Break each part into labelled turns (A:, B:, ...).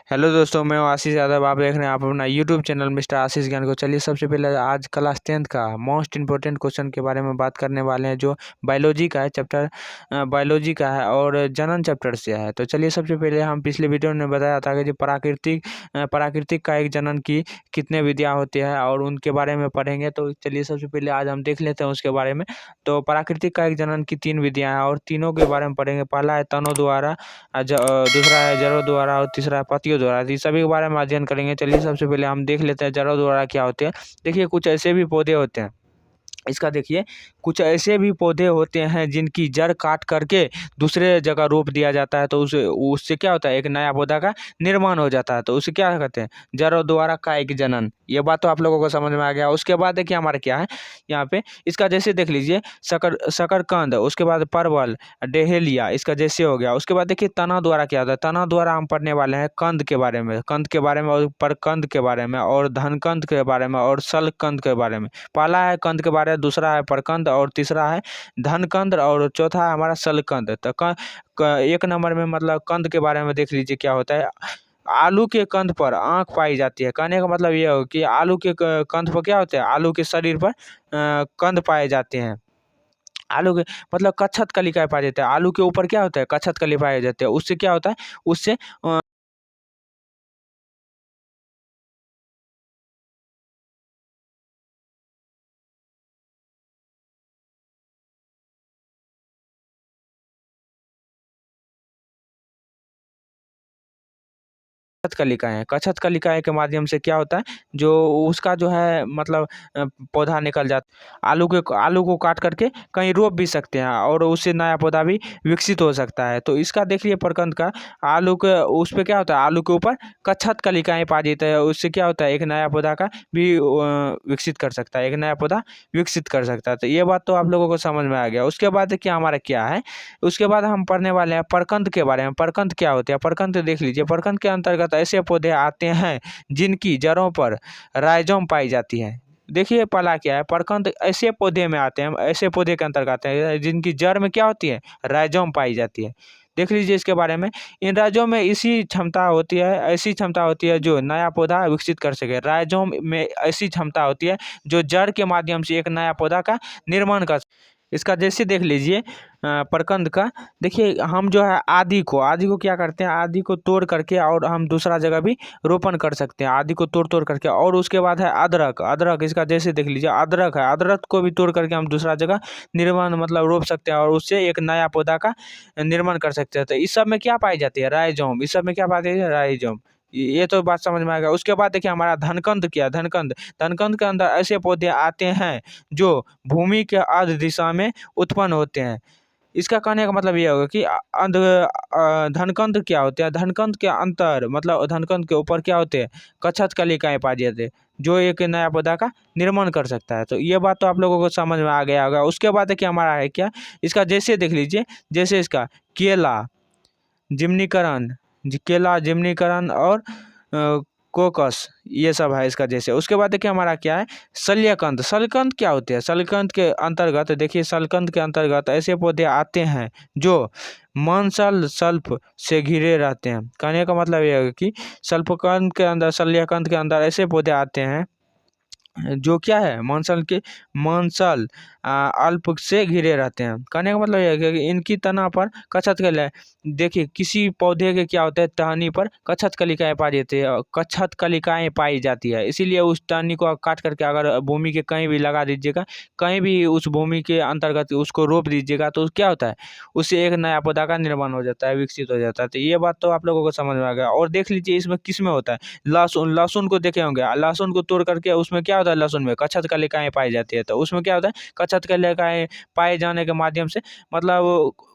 A: Hello दोस्तों, मैं हूं आशीष यादव। आप देख रहे हैं आप अपना यूट्यूब चैनल मिस्टर आशीष ज्ञान को। चलिए सबसे पहले आज क्लास 10th का मोस्ट इंपॉर्टेंट क्वेश्चन के बारे में बात करने वाले हैं, जो बायोलॉजी का है। चैप्टर बायोलॉजी का है और जनन चैप्टर से है। तो चलिए सबसे पहले हम पिछले वीडियो में बताया था कि जो प्राकृतिक का एक जनन की कितने विधियाँ होती है और उनके बारे में पढ़ेंगे। तो चलिए सबसे पहले आज हम देख लेते हैं उसके बारे में। तो प्राकृतिक का एक जनन की 3 विधियाँ हैं और तीनों के बारे में पढ़ेंगे। पहला है तनों द्वारा, दूसरा है जड़ों द्वारा और तीसरा है पत्तियों द्वारा। तो इस सभी के बारे में अध्ययन करेंगे। चलिए सबसे पहले हम देख लेते हैं जड़ों द्वारा क्या होते हैं। देखिए कुछ ऐसे भी पौधे होते हैं, इसका देखिए कुछ ऐसे भी पौधे होते हैं जिनकी जड़ काट करके दूसरे जगह रोप दिया जाता है। तो उससे क्या होता है, एक नया पौधा का निर्माण हो जाता है। तो उसे क्या कहते हैं, जड़ों द्वारा कायिक जनन। ये बात तो आप लोगों को समझ में आ गया। उसके बाद देखिए हमारा क्या है यहाँ पे, इसका जैसे देख लीजिए शकरकंद, उसके बाद परवल, डेहेलिया, इसका जैसे हो गया। उसके बाद देखिए तना द्वारा क्या होता है। तना द्वारा हम पढ़ने वाले हैं कंद के बारे में, कंद के बारे में और परकंद के बारे में और धनकंद के बारे में और शलकंद के बारे में। पहला है कंद के बारे में, दूसरा है परकंद और तीसरा है धनकंद और चौथा है हमारा शलकंद। तो एक नंबर में मतलब कंद के बारे में देख लीजिए क्या होता है। आलू के कंद पर आँख पाई जाती है। कहने का मतलब ये हो कि आलू के कंद पर क्या होता है, आलू के शरीर पर कंद पाए जाते हैं। आलू के मतलब कच्छत कलिकाएं पाए जाते हैं। आलू के ऊपर क्या होता है, कच्छत कली पाए जाते हैं। उससे क्या होता है, उससे कलिकाएँ, कच्छत कलिकाएँ के माध्यम से क्या होता है, जो उसका जो है मतलब पौधा निकल जाता। आलू को काट करके कहीं रोप भी सकते हैं और उससे नया पौधा भी विकसित हो सकता है। तो इसका देखिए प्रकंद का, आलू के उस पे क्या होता है, आलू के ऊपर कच्छत कलिकाएँ पा जाते हैं। उससे क्या होता है, एक नया पौधा का भी विकसित कर सकता है, एक नया पौधा विकसित कर सकता है। तो ये बात तो आप लोगों को समझ में आ गया। उसके बाद देखिए हमारा क्या है, उसके बाद हम पढ़ने वाले हैं परकंद के बारे में। परकंद क्या होते हैं, परकंद देख लीजिए। परकंद के अंतर्गत ऐसे पौधे आते हैं जिनकी जड़ों पर राइजोम पाई जाती है। देखिए पहला क्या है, परकंद ऐसे पौधे में आते हैं, ऐसे पौधे के अंतर्गत आते हैं जिनकी जड़ में क्या होती है, राइजोम पाई जाती है। देख लीजिए इसके बारे में। इन राइजोम में इसी क्षमता होती है, ऐसी क्षमता होती है जो नया पौधा विकसित कर सके। राइजोम में ऐसी क्षमता होती है जो जड़ के माध्यम से एक नया पौधा का निर्माण कर। इसका जैसे देख लीजिए प्रकंद का। देखिए हम जो है आदि को क्या करते हैं, आदि को तोड़ करके और हम दूसरा जगह भी रोपण कर सकते हैं, आदि को तोड़ तोड़ करके। और उसके बाद है अदरक। अदरक इसका जैसे देख लीजिए, अदरक है, अदरक को भी तोड़ करके हम दूसरा जगह निर्माण मतलब रोप सकते हैं और उससे एक नया पौधा का निर्माण कर सकते हैं। तो इस सब में क्या पाई जाती है, राइजोम। इस सब में क्या पाई जाती है, राइजोम। ये तो बात समझ में आ गया। उसके बाद देखिए हमारा धनकंद क्या, धनकंद। धनकंद के अंदर ऐसे पौधे आते हैं जो भूमि के अर्ध दिशा में उत्पन्न होते हैं। इसका कहने का मतलब ये होगा कि धनकंद क्या होते हैं, धनकंद के अंतर मतलब धनकंद के ऊपर क्या होते हैं, कच्छत कलिकाएं पाई जाते हैं जो एक नया पौधा का निर्माण कर सकता है। तो ये बात तो आप लोगों को समझ में आ गया होगा। उसके बाद देखिए हमारा है क्या, इसका जैसे देख लीजिए, जैसे इसका केला जिम्नीकरण, केला जिम्नीकरण और कोकस, ये सब है इसका जैसे। उसके बाद देखिए हमारा क्या है, शल्यकंद। शल्यकंद क्या होते हैं, शल्यकंद के अंतर्गत देखिए, शल्यकंद के अंतर्गत ऐसे पौधे आते हैं जो मांसल सल्प से घिरे रहते हैं। कहने का मतलब ये है कि शल्यकंद के अंदर, शल्यकंद के अंदर ऐसे पौधे आते हैं जो क्या है, मांसल अल्प से घिरे रहते हैं। कहने का मतलब यह है कि इनकी तना पर कच्छत कलिकाएं। देखिए किसी पौधे के क्या होता है, टहनी पर कच्छत कलिकाएं पाई जाती है, कच्छत कलिकाएं पाई जाती है। इसीलिए उस टहनी को काट करके अगर भूमि के कहीं भी लगा दीजिएगा, कहीं भी उस भूमि के अंतर्गत उसको रोप दीजिएगा, तो क्या होता है, उससे एक नया पौधा का निर्माण हो जाता है, विकसित हो जाता है। तो ये बात तो आप लोगों को समझ में आ गया। और देख लीजिए इसमें किस में होता है, लहसुन। लहसुन को देखे होंगे, लहसुन को तोड़ करके उसमें क्या होता है, लहसुन में कच्छत कलिकाएं पाई जाती है। तो उसमें क्या होता है, कच्छत कलिकाएं पाए जाने के माध्यम से मतलब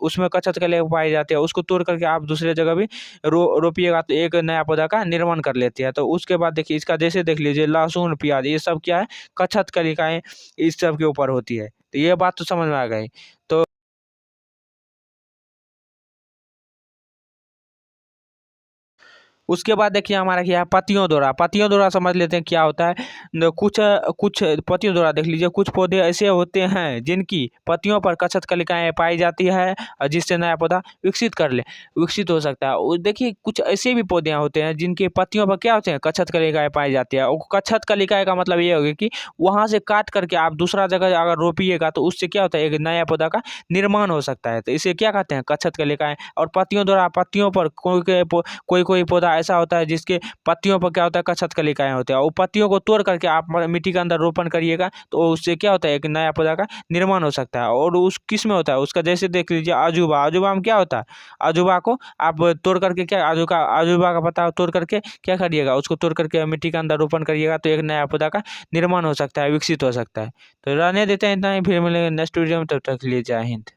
A: उसमें कच्छत कलिकाएं पाई जाती है, उसको तोड़ करके आप दूसरे जगह भी रोपिएगा तो एक नया पौधा का निर्माण कर लेती है। तो उसके बाद देखिए इसका जैसे देख लीजिए, लहसुन प्याज ये सब क्या है, कच्छत कलिकाएं इस सब के ऊपर होती है। तो ये बात तो समझ में आ गई। तो उसके बाद देखिए हमारा क्या है, पत्तियों द्वारा समझ लेते हैं क्या होता है। कुछ कुछ पत्तियों द्वारा देख लीजिए, कुछ पौधे ऐसे होते हैं जिनकी पत्तियों पर कछत कलिकाएं पाई जाती है और जिससे नया पौधा विकसित हो सकता है। और देखिए कुछ ऐसे भी पौधे होते हैं जिनके पत्तियों पर क्या होते हैं, कछत कलिकाएं पाई जाती है। और कछत कलिकाएं का मतलब ये होगा कि वहां से काट करके आप दूसरा जगह अगर रोपिएगा तो उससे क्या होता है, एक नया पौधा का निर्माण हो सकता है। तो इसे क्या कहते हैं, कछत कलिकाएं। और पत्तियों द्वारा पत्तियों पर कोई कोई पौधा ऐसा होता है जिसके पत्तियों पर क्या होता है, कछत कलिकाएं होते हैं। और पत्तियों को तोड़ करके आप मिट्टी के अंदर रोपण करिएगा तो उससे क्या होता है, एक नया पौधा का निर्माण हो सकता है। और उस किस में होता है उसका, जैसे देख लीजिए अजूबा में क्या होता है, अजूबा को आप तोड़ करके क्या अजूबा का पत्ता तोड़ करके क्या करिएगा, उसको तोड़ करके मिट्टी के अंदर रोपण करिएगा तो एक नया पौधा का निर्माण हो सकता है, विकसित हो सकता है। तो रहने देते हैं इतना ही, फिर मिलेंगे नेक्स्ट वीडियो में, तब तक के लिए जय हिंद।